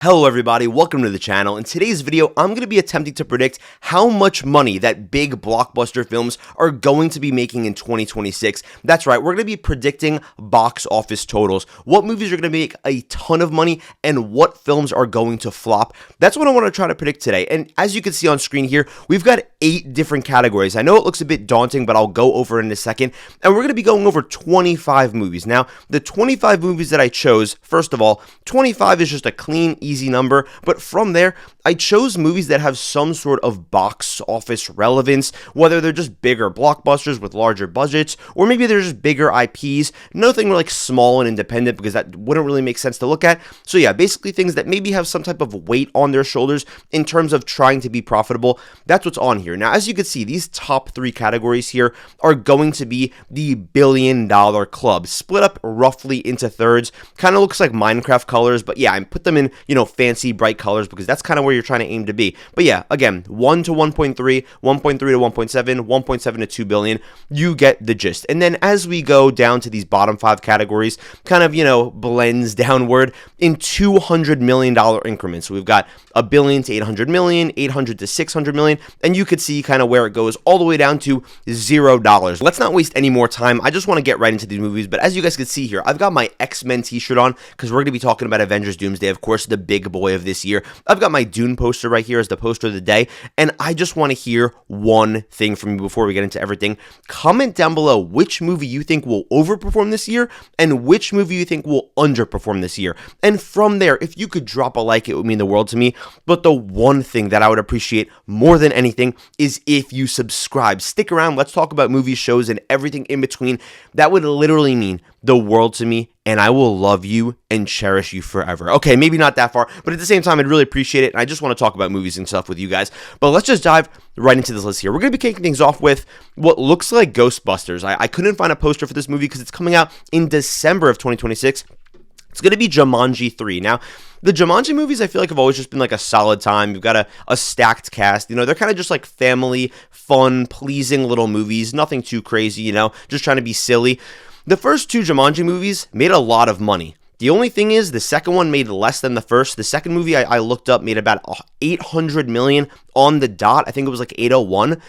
Hello everybody, welcome to the channel. In today's video, I'm going to be attempting to predict how much money that big blockbuster films are going to be making in 2026. That's right, we're going to be predicting box office totals, what movies are going to make a ton of money, and what films are going to flop. That's what I want to try to predict today. And as you can see on screen here, we've got 8 different categories. I know it looks a bit daunting, but I'll go over it in a second. And we're going to be going over 25 movies. Now, the 25 movies that I chose, first of all, 25 is just a clean, easy number, but from there I chose movies that have some sort of box office relevance, whether they're just bigger blockbusters with larger budgets, or maybe they're just bigger IPs, nothing like small and independent because that wouldn't really make sense to look at. So yeah, basically things that maybe have some type of weight on their shoulders in terms of trying to be profitable. That's what's on here. Now, as you can see, these top 3 categories here are going to be the $1 billion club, split up roughly into thirds. Kind of looks like Minecraft colors, but yeah, I put them in, fancy bright colors because that's kind of where you're trying to aim to be. But yeah, again, 1 to 1.3, 1.3 to 1.7, 1.7 to 2 billion. You get the gist. And then as we go down to these bottom 5 categories, kind of, blends downward in $200 million increments. So we've got $1 billion to 800 million, 800 to 600 million, and you could see kind of where it goes all the way down to $0. Let's not waste any more time. I just want to get right into these movies, but as you guys can see here, I've got my X-Men t-shirt on because we're going to be talking about Avengers Doomsday, of course, the big boy of this year. I've got my Dune poster right here as the poster of the day, and I just want to hear one thing from you before we get into everything. Comment down below which movie you think will overperform this year and which movie you think will underperform this year. And from there, if you could drop a like, it would mean the world to me. But the one thing that I would appreciate more than anything is if you subscribe. Stick around. Let's talk about movies, shows, and everything in between. That would literally mean the world to me, and I will love you and cherish you forever. Okay, maybe not that far, but at the same time, I'd really appreciate it, and I just want to talk about movies and stuff with you guys. But let's just dive right into this list here. We're going to be kicking things off with what looks like Ghostbusters. I couldn't find a poster for this movie because it's coming out in December of 2026. It's going to be Jumanji 3. Now, the Jumanji movies, I feel like have always just been like a solid time. You've got a stacked cast. They're kind of just like family, fun, pleasing little movies. Nothing too crazy, just trying to be silly. The first 2 Jumanji movies made a lot of money. The only thing is the second one made less than the first. The second movie I looked up made about 800 million on the dot. I think it was like 801.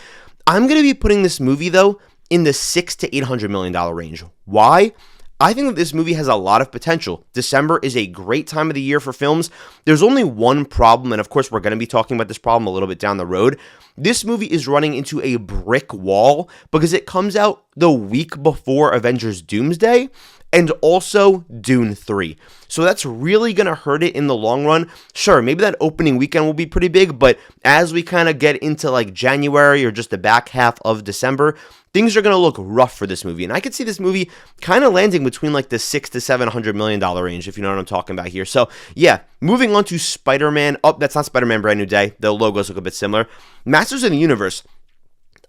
I'm going to be putting this movie, though, in the $600 to $800 million range. Why? I think that this movie has a lot of potential. December is a great time of the year for films. There's only one problem, and of course we're going to be talking about this problem a little bit down the road. This movie is running into a brick wall because it comes out the week before Avengers Doomsday and also Dune 3. So that's really going to hurt it in the long run. Sure, maybe that opening weekend will be pretty big, but as we kind of get into like January or just the back half of December, things are going to look rough for this movie. And I could see this movie kind of landing between like the $600 to $700 million range, if you know what I'm talking about here. So yeah, moving on to Spider-Man. Oh, that's not Spider-Man Brand New Day. The logos look a bit similar. Masters of the Universe.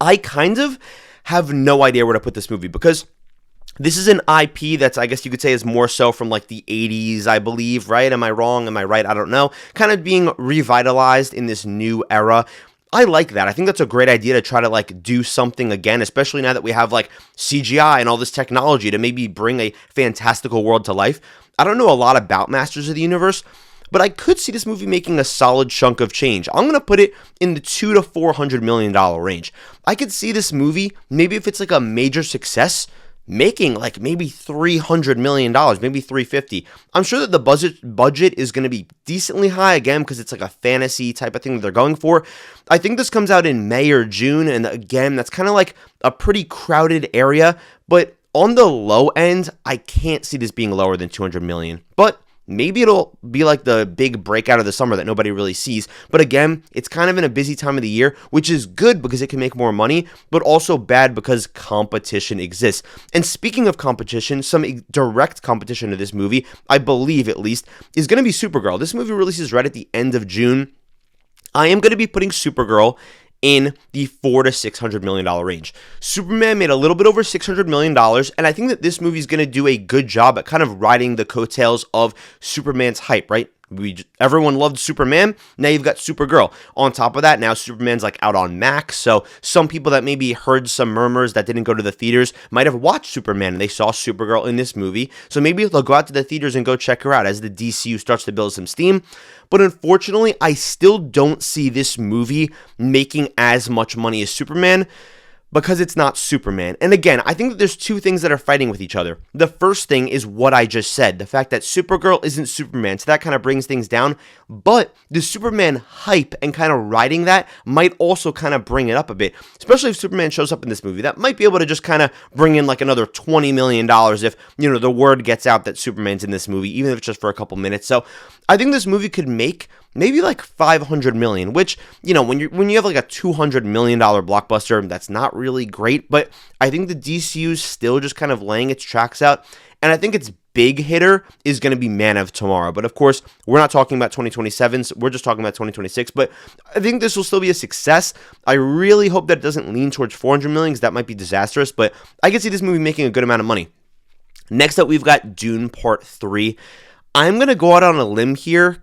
I kind of have no idea where to put this movie because this is an IP that's, I guess you could say, is more so from like the 80s, I believe, right? Am I wrong? Am I right? I don't know. Kind of being revitalized in this new era. I like that. I think that's a great idea to try to like do something again, especially now that we have like CGI and all this technology to maybe bring a fantastical world to life. I don't know a lot about Masters of the Universe, but I could see this movie making a solid chunk of change. I'm going to put it in the $200 to $400 million range. I could see this movie, maybe if it's like a major success, making like maybe $300 million, maybe $350. I'm sure that the budget is going to be decently high again because it's like a fantasy type of thing that they're going for. I think this comes out in May or June, and again, that's kind of like a pretty crowded area, but on the low end, I can't see this being lower than 200 million. But maybe it'll be like the big breakout of the summer that nobody really sees. But again, it's kind of in a busy time of the year, which is good because it can make more money, but also bad because competition exists. And speaking of competition, some direct competition to this movie, I believe at least, is going to be Supergirl. This movie releases right at the end of June. I am going to be putting Supergirl in the $400 to $600 million range. Superman made a little bit over $600 million, and I think that this movie is going to do a good job at kind of riding the coattails of Superman's hype, right? Everyone loved Superman. Now you've got Supergirl. On top of that, now Superman's like out on Max. So some people that maybe heard some murmurs that didn't go to the theaters might have watched Superman and they saw Supergirl in this movie. So maybe they'll go out to the theaters and go check her out as the DCU starts to build some steam. But unfortunately, I still don't see this movie making as much money as Superman, because it's not Superman. And again, I think that there's two things that are fighting with each other. The first thing is what I just said, the fact that Supergirl isn't Superman, so that kind of brings things down. But the Superman hype and kind of riding that might also kind of bring it up a bit, especially if Superman shows up in this movie. That might be able to just kind of bring in like another $20 million if, the word gets out that Superman's in this movie, even if it's just for a couple minutes. So I think this movie could make maybe like $500 million, which, when you have like a $200 million blockbuster, that's not really great, but I think the DCU's still just kind of laying its tracks out, and I think its big hitter is going to be Man of Tomorrow. But of course, we're not talking about 2027, so we're just talking about 2026, but I think this will still be a success. I really hope that it doesn't lean towards $400 million, because that might be disastrous, but I can see this movie making a good amount of money. Next up, we've got Dune Part 3. I'm going to go out on a limb here,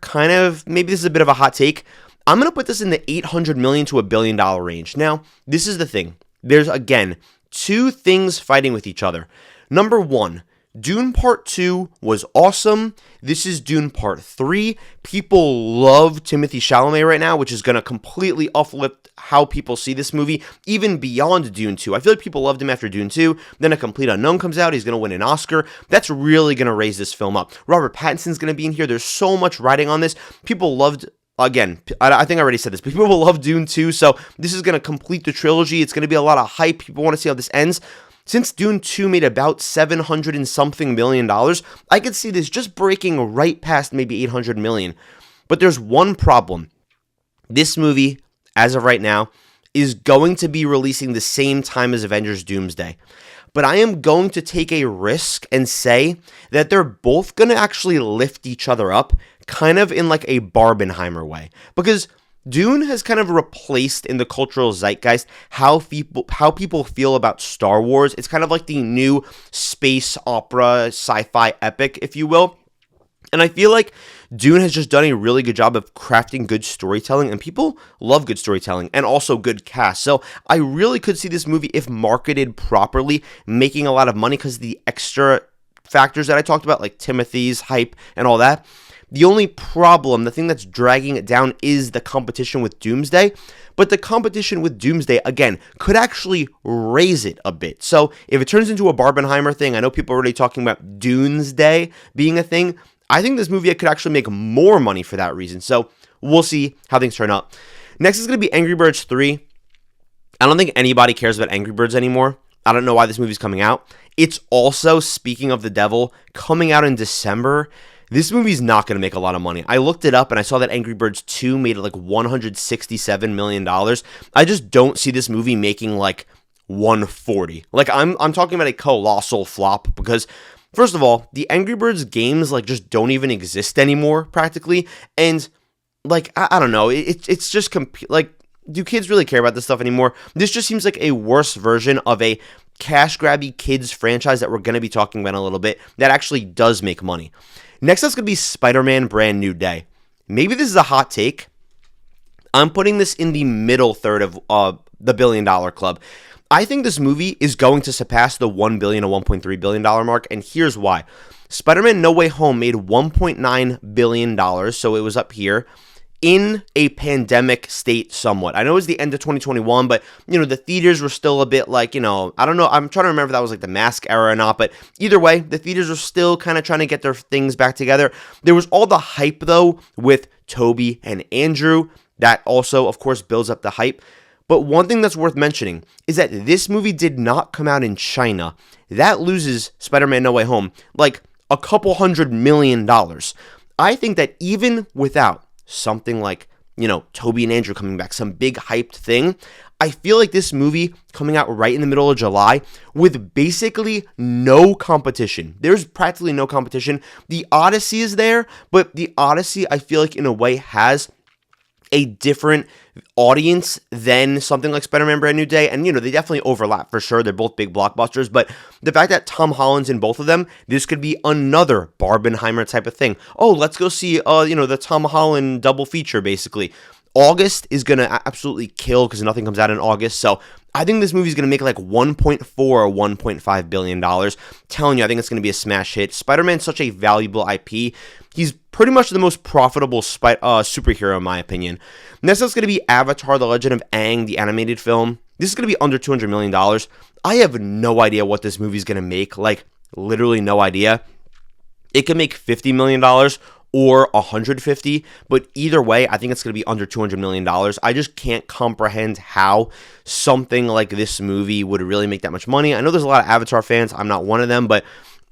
maybe this is a bit of a hot take. I'm going to put this in the $800 million to $1 billion range. Now, this is the thing. There's, again, two things fighting with each other. Number one, Dune Part 2 was awesome. This is Dune Part 3. People love Timothée Chalamet right now, which is going to completely uplift how people see this movie, even beyond Dune 2. I feel like people loved him after Dune 2. Then A Complete Unknown comes out. He's going to win an Oscar. That's really going to raise this film up. Robert Pattinson's going to be in here. There's so much riding on this. People loved... Again, I think I already said this, but people will love Dune 2, so this is going to complete the trilogy. It's going to be a lot of hype. People want to see how this ends. Since Dune 2 made about $700 and something million, I could see this just breaking right past maybe $800 million. But there's one problem. This movie, as of right now, is going to be releasing the same time as Avengers Doomsday. But I am going to take a risk and say that they're both going to actually lift each other up, kind of in like a Barbenheimer way. Because Dune has kind of replaced in the cultural zeitgeist how people feel about Star Wars. It's kind of like the new space opera, sci-fi epic, if you will. And I feel like Dune has just done a really good job of crafting good storytelling, and people love good storytelling and also good cast. So I really could see this movie, if marketed properly, making a lot of money because the extra factors that I talked about, like Timothy's hype and all that. The only problem, the thing that's dragging it down, is the competition with Doomsday. But the competition with Doomsday, again, could actually raise it a bit. So if it turns into a Barbenheimer thing, I know people are already talking about Doomsday being a thing. I think this movie could actually make more money for that reason. So we'll see how things turn out. Next is going to be Angry Birds 3. I don't think anybody cares about Angry Birds anymore. I don't know why this movie's coming out. It's also, speaking of the devil, coming out in December. This movie's not going to make a lot of money. I looked it up and I saw that Angry Birds 2 made like $167 million. I just don't see this movie making like 140. Like I'm talking about a colossal flop because, first of all, the Angry Birds games like just don't even exist anymore practically. And like, I don't know, it's just like, do kids really care about this stuff anymore? This just seems like a worse version of a cash grabby kids franchise that we're going to be talking about in a little bit that actually does make money. Next up's going to be Spider-Man Brand New Day. Maybe this is a hot take. I'm putting this in the middle third of the $1 billion club. I think this movie is going to surpass the $1 billion or $1.3 billion mark, and here's why. Spider-Man No Way Home made $1.9 billion, so it was up here, in a pandemic state somewhat. I know it was the end of 2021, but, the theaters were still a bit like, I don't know. I'm trying to remember if that was like the mask era or not, but either way, the theaters were still kind of trying to get their things back together. There was all the hype, though, with Toby and Andrew. That also, of course, builds up the hype. But one thing that's worth mentioning is that this movie did not come out in China. That loses Spider-Man No Way Home like a couple $100 million. I think that even without something like, Toby and Andrew coming back, some big hyped thing, I feel like this movie coming out right in the middle of July with basically no competition. There's practically no competition. The Odyssey is there, but the Odyssey, I feel like in a way has a different audience than something like Spider-Man Brand New Day, and they definitely overlap for sure. They're both big blockbusters, but the fact that Tom Holland's in both of them, this could be another Barbenheimer type of thing. Oh, let's go see the Tom Holland double feature basically. August is going to absolutely kill because nothing comes out in August. So I think this movie is going to make like $1.4 or $1.5 billion. Telling you, I think it's going to be a smash hit. Spider-Man's such a valuable IP. He's pretty much the most profitable superhero in my opinion. Next up is going to be Avatar: The Legend of Aang, the animated film. This is going to be under $200 million. I have no idea what this movie is going to make. Like, literally no idea. It could make $50 million or 150, but either way, I think it's going to be under $200 million. I just can't comprehend how something like this movie would really make that much money. I know there's a lot of Avatar fans. I'm not one of them, but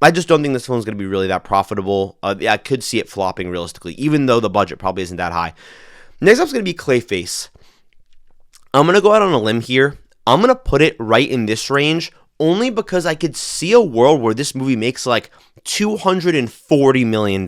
I just don't think this film is going to be really that profitable. I could see it flopping realistically, even though the budget probably isn't that high. Next up is going to be Clayface. I'm going to go out on a limb here. I'm going to put it right in this range, only because I could see a world where this movie makes like $240 million.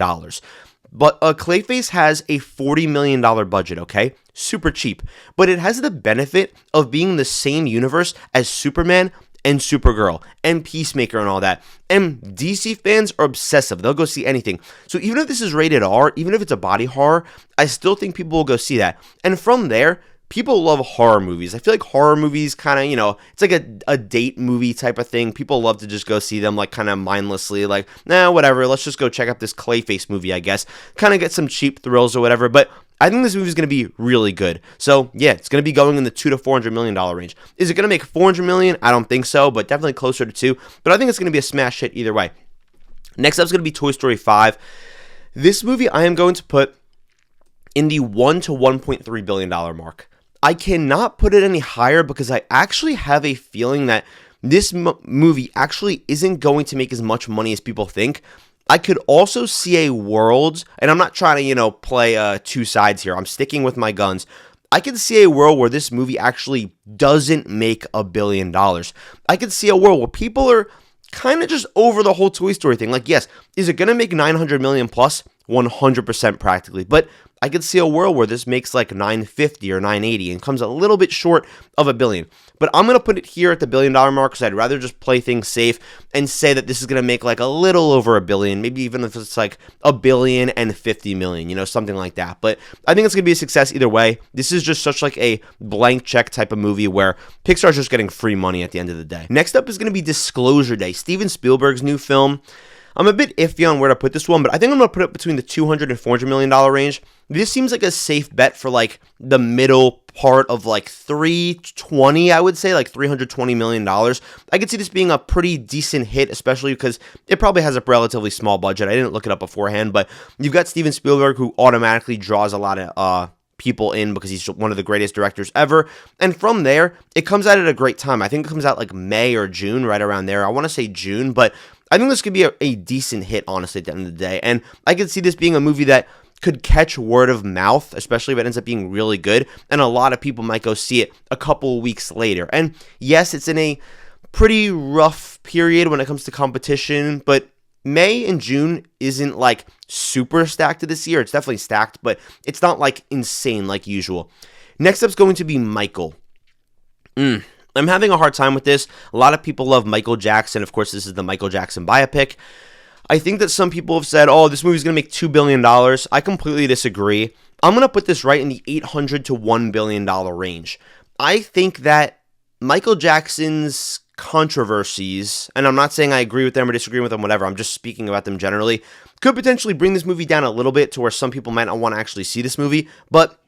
But Clayface has a $40 million budget, okay? Super cheap. But it has the benefit of being the same universe as Superman and Supergirl and Peacemaker and all that. And DC fans are obsessive. They'll go see anything. So even if this is rated R, even if it's a body horror, I still think people will go see that. And from there, people love horror movies. I feel like horror movies kind of, it's like a date movie type of thing. People love to just go see them like kind of mindlessly, like, nah, whatever, let's just go check out this Clayface movie, I guess. Kind of get some cheap thrills or whatever, but I think this movie is going to be really good. So, yeah, it's going to be going in the $200 to $400 million range. Is it going to make $400 million? I don't think so, but definitely closer to 2. But I think it's going to be a smash hit either way. Next up is going to be Toy Story 5. This movie I am going to put in the $1 to $1.3 billion mark. I cannot put it any higher because I actually have a feeling that this movie actually isn't going to make as much money as people think. I could also see a world, and I'm not trying to, play two sides here. I'm sticking with my guns. I could see a world where this movie actually doesn't make $1 billion. I could see a world where people are kind of just over the whole Toy Story thing. Like, yes, is it going to make $900 million plus? 100% practically. But I could see a world where this makes like 950 or 980 and comes a little bit short of $1 billion. But I'm going to put it here at the $1 billion mark because I'd rather just play things safe and say that this is going to make like a little over $1 billion, maybe even if it's like $1.05 billion, something like that. But I think it's going to be a success either way. This is just such like a blank check type of movie where Pixar's just getting free money at the end of the day. Next up is going to be Disclosure Day, Steven Spielberg's new film. I'm a bit iffy on where to put this one, but I think I'm going to put it between the $200 and $400 million range. This seems like a safe bet for like the middle part of like 320, I would say, like $320 million. I could see this being a pretty decent hit, especially because it probably has a relatively small budget. I didn't look it up beforehand, but you've got Steven Spielberg, who automatically draws a lot of people in because he's one of the greatest directors ever. And from there, it comes out at a great time. I think it comes out like May or June, right around there. I want to say June, but I think this could be a decent hit, honestly, at the end of the day. And I could see this being a movie that could catch word of mouth, especially if it ends up being really good. And a lot of people might go see it a couple weeks later. And yes, it's in a pretty rough period when it comes to competition, but May and June isn't like super stacked this year. It's definitely stacked, but it's not like insane like usual. Next up is going to be Michael. I'm having a hard time with this. A lot of people love Michael Jackson. Of course, this is the Michael Jackson biopic. I think that some people have said, oh, this movie's going to make $2 billion. I completely disagree. I'm going to put this right in the $800 to $1 billion range. I think that Michael Jackson's controversies, and I'm not saying I agree with them or disagree with them, whatever, I'm just speaking about them generally, could potentially bring this movie down a little bit to where some people might not want to actually see this movie, but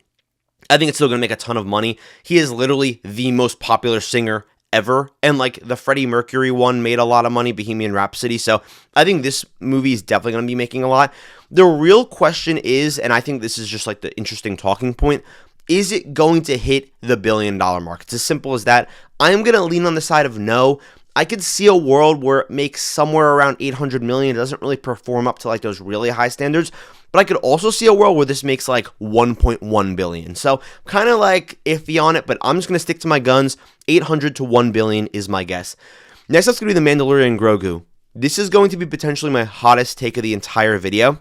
I think it's still going to make a ton of money. He is literally the most popular singer ever, and like the Freddie Mercury one made a lot of money, Bohemian Rhapsody, so I think this movie is definitely going to be making a lot. The real question is, and I think this is just like the interesting talking point, is it going to hit the $1 billion mark? It's as simple as that. I am going to lean on the side of no. I could see a world where it makes somewhere around $800 million. It doesn't really perform up to like those really high standards. But I could also see a world where this makes like $1.1 billion. So kind of like iffy on it, but I'm just going to stick to my guns. $800 to $1 billion is my guess. Next up's going to be The Mandalorian Grogu. This is going to be potentially my hottest take of the entire video.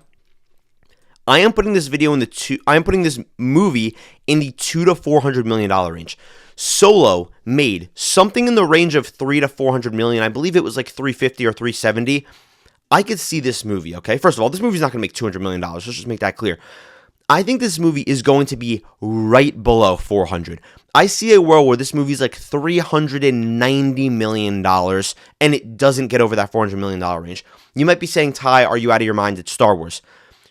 I am putting this movie in the $200 to $400 million range. Solo made something in the range of $300 to $400 million. I believe it was like 350 or 370. I could see this movie, okay? First of all, this movie's not going to make $200 million. Let's just make that clear. I think this movie is going to be right below 400. I see a world where this movie is like $390 million and it doesn't get over that $400 million range. You might be saying, Ty, are you out of your mind? It's Star Wars.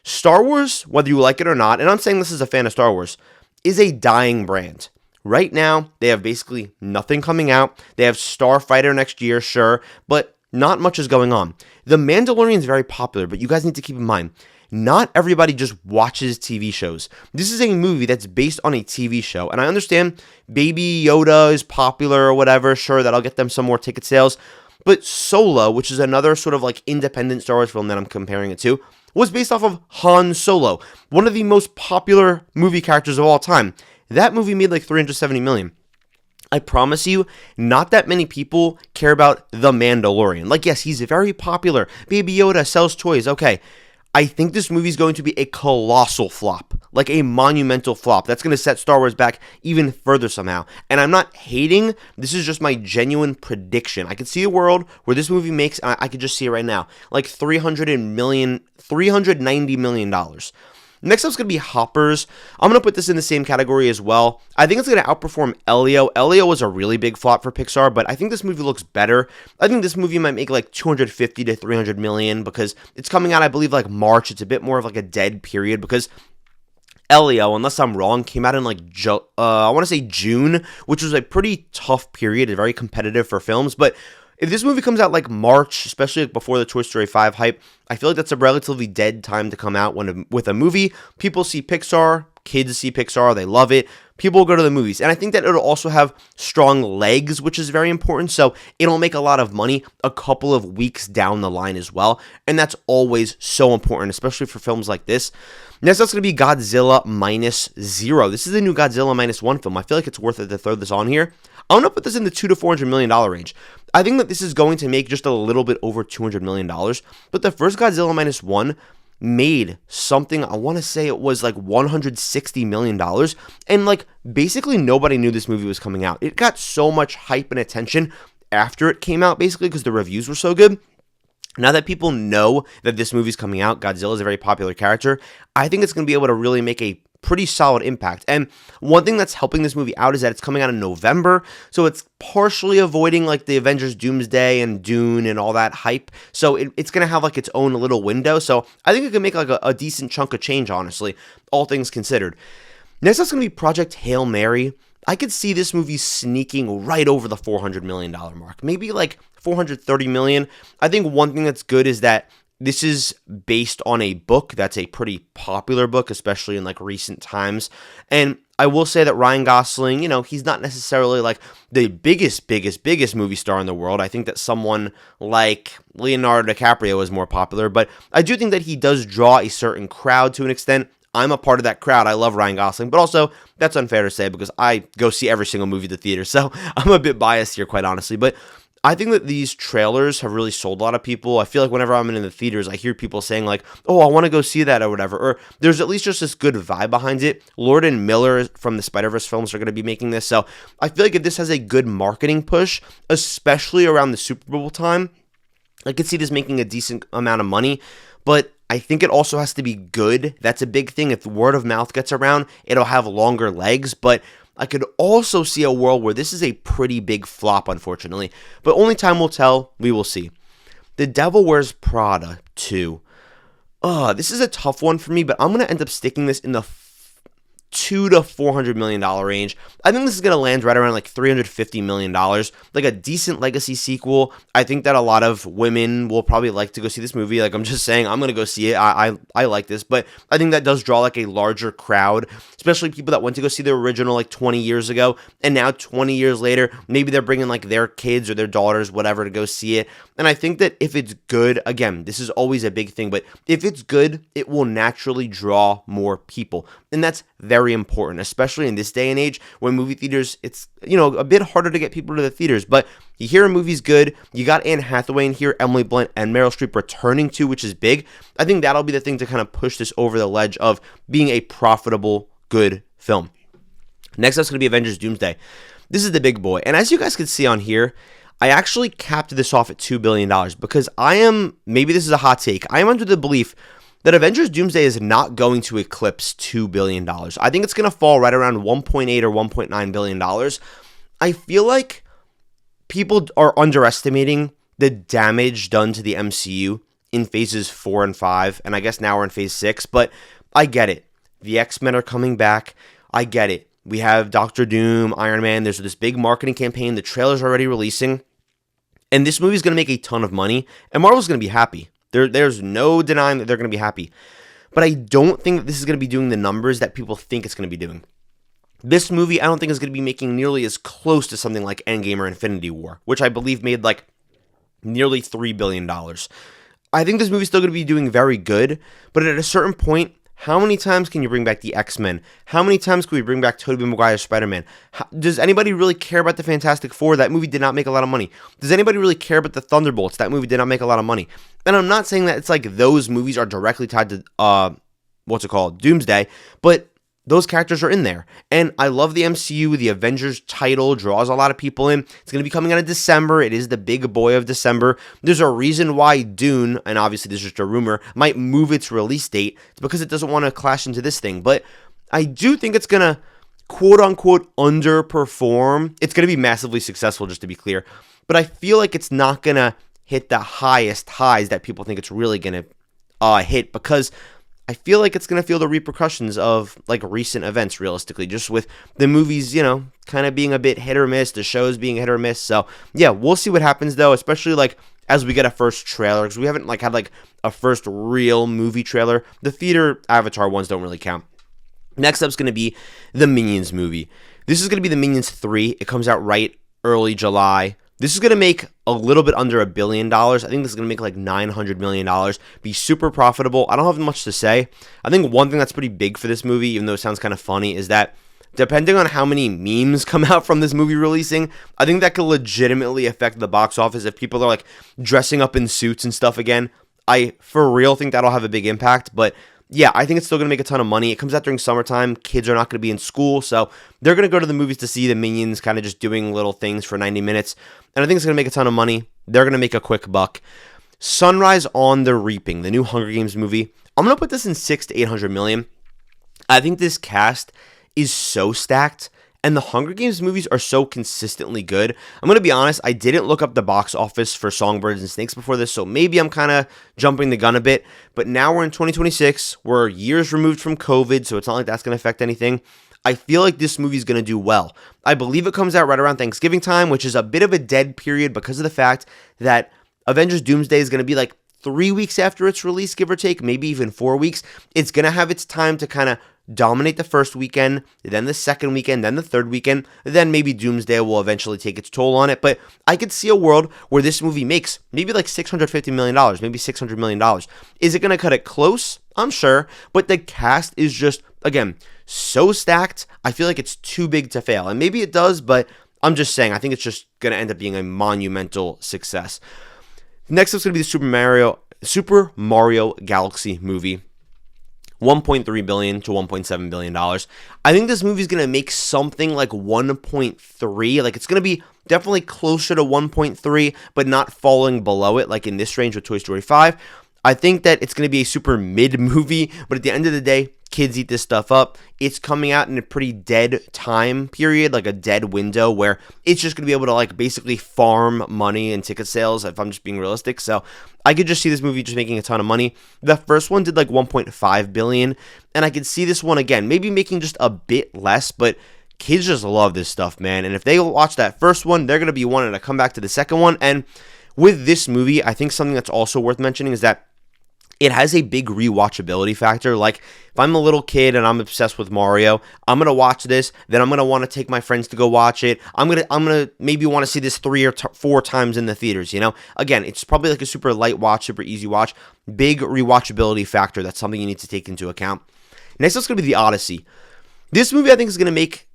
Star Wars, whether you like it or not, and I'm saying this as a fan of Star Wars, is a dying brand. Right now, they have basically nothing coming out. They have Starfighter next year, sure, but not much is going on. The Mandalorian is very popular, but you guys need to keep in mind, not everybody just watches TV shows. This is a movie that's based on a TV show, and I understand Baby Yoda is popular or whatever, sure, that'll get them some more ticket sales, but Solo, which is another sort of like independent Star Wars film that I'm comparing it to, was based off of Han Solo, one of the most popular movie characters of all time. That movie made like $370 million. I promise you, not that many people care about The Mandalorian. Like, yes, he's very popular. Baby Yoda sells toys. Okay. I think this movie is going to be a colossal flop, like a monumental flop. That's going to set Star Wars back even further somehow. And I'm not hating. This is just my genuine prediction. I could see a world where this movie makes, I could just see it right now, like $390 million. Next up is going to be Hoppers. I'm going to put this in the same category as well. I think it's going to outperform Elio. Elio was a really big flop for Pixar, but I think this movie looks better. I think this movie might make like 250 to 300 million because it's coming out, I believe, like March. It's a bit more of like a dead period because Elio, unless I'm wrong, came out in like, I want to say June, which was a pretty tough period, very competitive for films, but if this movie comes out like March, especially like before the Toy Story 5 hype, I feel like that's a relatively dead time to come out with a movie. People see Pixar, kids see Pixar, they love it. People will go to the movies. And I think that it'll also have strong legs, which is very important. So it'll make a lot of money a couple of weeks down the line as well. And that's always so important, especially for films like this. Next up's going to be Godzilla Minus Zero. This is the new Godzilla Minus One film. I feel like it's worth it to throw this on here. I'm going to put this in the $200 to $400 million range. I think that this is going to make just a little bit over $200 million. But the first Godzilla Minus One made something, I want to say it was like $160 million. And like basically nobody knew this movie was coming out. It got so much hype and attention after it came out basically because the reviews were so good. Now that people know that this movie's coming out, Godzilla is a very popular character, I think it's going to be able to really make a pretty solid impact. And one thing that's helping this movie out is that it's coming out in November, so it's partially avoiding like the Avengers Doomsday and Dune and all that hype. So it's going to have like its own little window. So I think it can make like a decent chunk of change, honestly, all things considered. Next up's going to be Project Hail Mary. I could see this movie sneaking right over the $400 million mark, maybe like $430 million. I think one thing that's good is that this is based on a book that's a pretty popular book, especially in like recent times. And I will say that Ryan Gosling, he's not necessarily like the biggest movie star in the world. I think that someone like Leonardo DiCaprio is more popular, but I do think that he does draw a certain crowd to an extent. I'm a part of that crowd. I love Ryan Gosling, but also that's unfair to say because I go see every single movie at the theater. So I'm a bit biased here, quite honestly, but I think that these trailers have really sold a lot of people. I feel like whenever I'm in the theaters, I hear people saying like, oh, I want to go see that or whatever. Or there's at least just this good vibe behind it. Lord and Miller from the Spider-Verse films are going to be making this. So I feel like if this has a good marketing push, especially around the Super Bowl time, I could see this making a decent amount of money. But I think it also has to be good. That's a big thing. If word of mouth gets around, it'll have longer legs. But I could also see a world where this is a pretty big flop, unfortunately. But only time will tell. We will see. The Devil Wears Prada 2. This is a tough one for me, but I'm going to end up sticking this in the $200 to $400 million range. I think this is going to land right around like $350 million, like a decent legacy sequel. I think that a lot of women will probably like to go see this movie. Like I'm just saying, I'm going to go see it. I like this, but I think that does draw like a larger crowd, especially people that went to go see the original like 20 years ago. And now 20 years later, maybe they're bringing like their kids or their daughters, whatever, to go see it. And I think that if it's good, again, this is always a big thing, but if it's good, it will naturally draw more people. And that's very important, especially in this day and age when movie theaters, it's, a bit harder to get people to the theaters. But you hear a movie's good, you got Anne Hathaway in here, Emily Blunt, and Meryl Streep returning too, which is big. I think that'll be the thing to kind of push this over the ledge of being a profitable, good film. Next up is going to be Avengers Doomsday. This is the big boy. And as you guys can see on here, I actually capped this off at $2 billion because maybe this is a hot take, I am under the belief that Avengers Doomsday is not going to eclipse $2 billion. I think it's going to fall right around $1.8 or $1.9 billion. I feel like people are underestimating the damage done to the MCU in phases 4 and 5, and I guess now we're in phase 6, but I get it. The X-Men are coming back. I get it. We have Doctor Doom, Iron Man. There's this big marketing campaign. The trailer's already releasing. And this movie's going to make a ton of money, and Marvel's going to be happy. There's no denying that they're going to be happy. But I don't think that this is going to be doing the numbers that people think it's going to be doing. This movie, I don't think is going to be making nearly as close to something like Endgame or Infinity War, which I believe made like nearly $3 billion. I think this movie's still going to be doing very good, but at a certain point, how many times can you bring back the X-Men? How many times can we bring back Tobey Maguire's Spider-Man? Does anybody really care about the Fantastic Four? That movie did not make a lot of money. Does anybody really care about the Thunderbolts? That movie did not make a lot of money. And I'm not saying that it's like those movies are directly tied to, Doomsday, but those characters are in there. And I love the MCU. The Avengers title draws a lot of people in. It's going to be coming out in December. It is the big boy of December. There's a reason why Dune, and obviously this is just a rumor, might move its release date. It's because it doesn't want to clash into this thing. But I do think it's going to, quote unquote, underperform. It's going to be massively successful, just to be clear. But I feel like it's not going to hit the highest highs that people think it's really going to hit, because I feel like it's going to feel the repercussions of like recent events, realistically, just with the movies, kind of being a bit hit or miss, the shows being hit or miss. So yeah, we'll see what happens though, especially like as we get a first trailer, because we haven't like had like a first real movie trailer. The theater Avatar ones don't really count. Next up is going to be the Minions movie. This is going to be the Minions 3. It comes out right early July. This is going to make a little bit under $1 billion. I think this is going to make like $900 million. Be super profitable. I don't have much to say. I think one thing that's pretty big for this movie, even though it sounds kind of funny, is that depending on how many memes come out from this movie releasing, I think that could legitimately affect the box office. If people are like dressing up in suits and stuff again, I for real think that'll have a big impact. But yeah, I think it's still going to make a ton of money. It comes out during summertime. Kids are not going to be in school, so they're going to go to the movies to see the Minions kind of just doing little things for 90 minutes. And I think it's going to make a ton of money. They're going to make a quick buck. Sunrise on the Reaping, the new Hunger Games movie. I'm going to put this in 600 to 800 million. I think this cast is so stacked, and the Hunger Games movies are so consistently good. I'm going to be honest, I didn't look up the box office for Songbirds and Snakes before this, so maybe I'm kind of jumping the gun a bit. But now we're in 2026. We're years removed from COVID, so it's not like that's going to affect anything. I feel like this movie is going to do well. I believe it comes out right around Thanksgiving time, which is a bit of a dead period because of the fact that Avengers Doomsday is going to be like 3 weeks after its release, give or take, maybe even 4 weeks. It's going to have its time to kind of dominate the first weekend, then the second weekend, then the third weekend, then maybe Doomsday will eventually take its toll on it. But I could see a world where this movie makes maybe like $650 million, maybe $600 million. Is it going to cut it close? I'm sure. But the cast is just, again, so stacked. I feel like it's too big to fail. And maybe it does, but I'm just saying, I think it's just going to end up being a monumental success. Next up is going to be the Super Mario Galaxy movie. $1.3 billion to $1.7 billion. I think this movie is going to make something like 1.3. Like, it's going to be definitely closer to 1.3, but not falling below it, like in this range with Toy Story 5. I think that it's going to be a super mid movie, but at the end of the day, kids eat this stuff up. It's coming out in a pretty dead time period, like a dead window where it's just going to be able to like basically farm money and ticket sales, if I'm just being realistic. So I could just see this movie just making a ton of money. The first one did like 1.5 billion, and I could see this one again, maybe making just a bit less, but kids just love this stuff, man. And if they watch that first one, they're going to be wanting to come back to the second one. And with this movie, I think something that's also worth mentioning is that it has a big rewatchability factor. Like, if I'm a little kid and I'm obsessed with Mario, I'm going to watch this, then I'm going to want to take my friends to go watch it. I'm going to maybe want to see this 3 or 4 times in the theaters, you know? Again, it's probably like a super light watch, super easy watch. Big rewatchability factor. That's something you need to take into account. Next, it's going to be The Odyssey. This movie I think is going to make,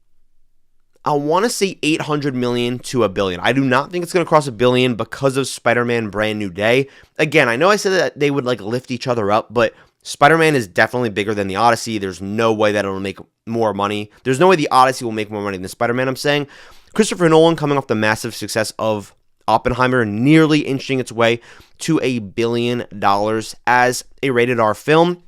I want to say 800 million to $1 billion. I do not think it's going to cross $1 billion because of Spider-Man Brand New Day. Again, I know I said that they would like lift each other up, but Spider-Man is definitely bigger than the Odyssey. There's no way that it'll make more money. There's no way the Odyssey will make more money than Spider-Man, I'm saying. Christopher Nolan, coming off the massive success of Oppenheimer, nearly inching its way to $1 billion as a rated R film.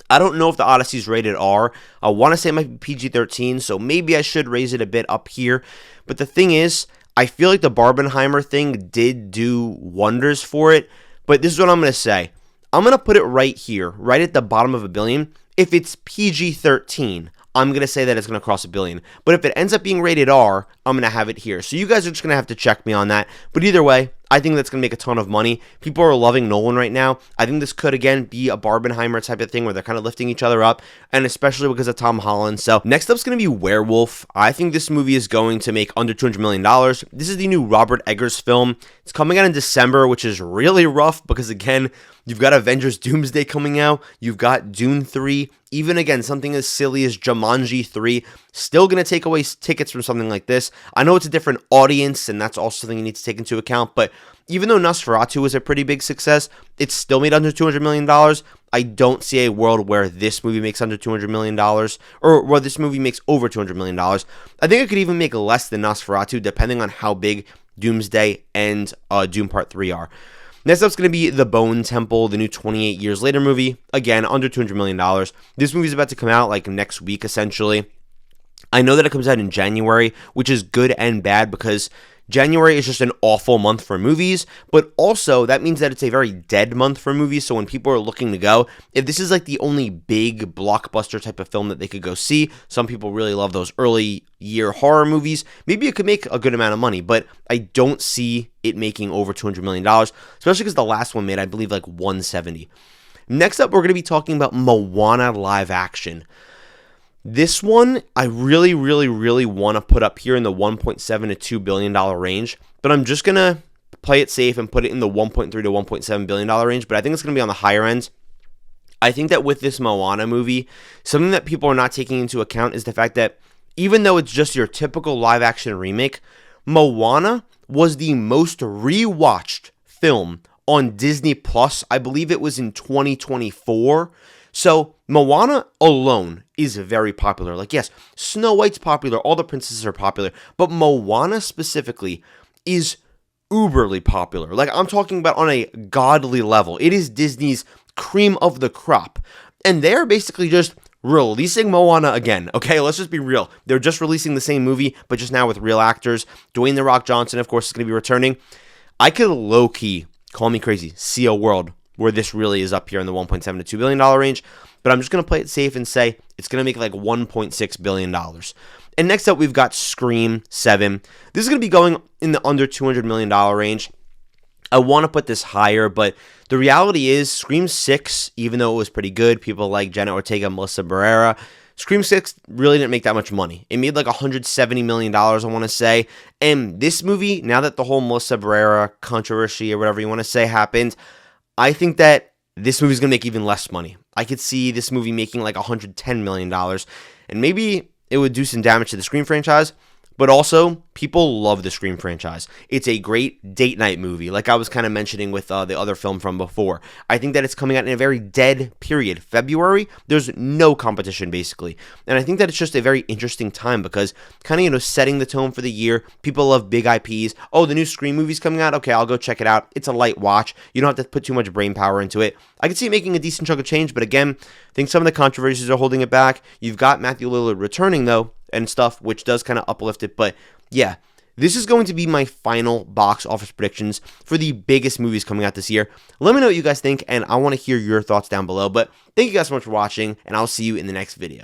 I don't know if the Odyssey's rated R. I want to say it might be PG-13, so maybe I should raise it a bit up here. But the thing is, I feel like the Barbenheimer thing did do wonders for it. But this is what I'm going to say. I'm going to put it right here, right at the bottom of $1 billion. If it's PG-13, I'm going to say that it's going to cross $1 billion. But if it ends up being rated R, I'm going to have it here. So you guys are just going to have to check me on that. But either way, I think that's going to make a ton of money. People are loving Nolan right now. I think this could, again, be a Barbenheimer type of thing where they're kind of lifting each other up, and especially because of Tom Holland. So next up is going to be Werewolf. I think this movie is going to make under $200 million. This is the new Robert Eggers film. It's coming out in December, which is really rough because, again, you've got Avengers Doomsday coming out. You've got Dune 3. Even, again, something as silly as Jumanji 3. Still going to take away tickets from something like this. I know it's a different audience, and that's also something you need to take into account. But even though Nosferatu was a pretty big success, it's still made under $200 million. I don't see a world where this movie makes under $200 million, or where this movie makes over $200 million. I think it could even make less than Nosferatu, depending on how big Doomsday and Doom Part 3 are. Next up is going to be The Bone Temple, the new 28 Years Later movie. Again, under $200 million. This movie is about to come out like next week, essentially. I know that it comes out in January, which is good and bad because January is just an awful month for movies, but also that means that it's a very dead month for movies. So when people are looking to go, if this is like the only big blockbuster type of film that they could go see, some people really love those early year horror movies, maybe it could make a good amount of money, but I don't see it making over $200 million, especially because the last one made, I believe, like 170. Next up, we're going to be talking about Moana live action. This one, I really want to put up here in the $1.7 to $2 billion range, but I'm just going to play it safe and put it in the $1.3 to $1.7 billion range, but I think it's going to be on the higher end. I think that with this Moana movie, something that people are not taking into account is the fact that even though it's just your typical live-action remake, Moana was the most rewatched film on Disney Plus. I believe it was in 2024. So Moana alone is very popular. Like, yes, Snow White's popular, all the princesses are popular, but Moana specifically is uberly popular. Like, I'm talking about on a godly level. It is Disney's cream of the crop. And they're basically just releasing Moana again. Okay, let's just be real. They're just releasing the same movie, but just now with real actors. Dwayne "The Rock" Johnson, of course, is going to be returning. I could low-key, call me crazy, see a world where this really is up here in the $1.7 to $2 billion range, but I'm just going to play it safe and say it's going to make like $1.6 billion. And next up, we've got Scream 7. This is going to be going in the under $200 million range. I want to put this higher, but the reality is Scream 6, even though it was pretty good, people like Jenna Ortega, Melissa Barrera, Scream 6 really didn't make that much money. It made like $170 million, I want to say. And this movie, now that the whole Melissa Barrera controversy or whatever you want to say happened, I think that this movie is going to make even less money. I could see this movie making like $110 million, and maybe it would do some damage to the Scream franchise, but also people love the Scream franchise. It's a great date night movie, like I was kind of mentioning with the other film from before. I think that it's coming out in a very dead period. February, there's no competition basically, and I think that it's just a very interesting time because kind of, setting the tone for the year. People love big IPs. Oh, the new Scream movie's coming out? Okay, I'll go check it out. It's a light watch. You don't have to put too much brain power into it. I can see it making a decent chunk of change, but again, I think some of the controversies are holding it back. You've got Matthew Lillard returning though, and stuff, which does kind of uplift it. But yeah, this is going to be my final box office predictions for the biggest movies coming out this year. Let me know what you guys think, and I want to hear your thoughts down below. But thank you guys so much for watching, and I'll see you in the next video.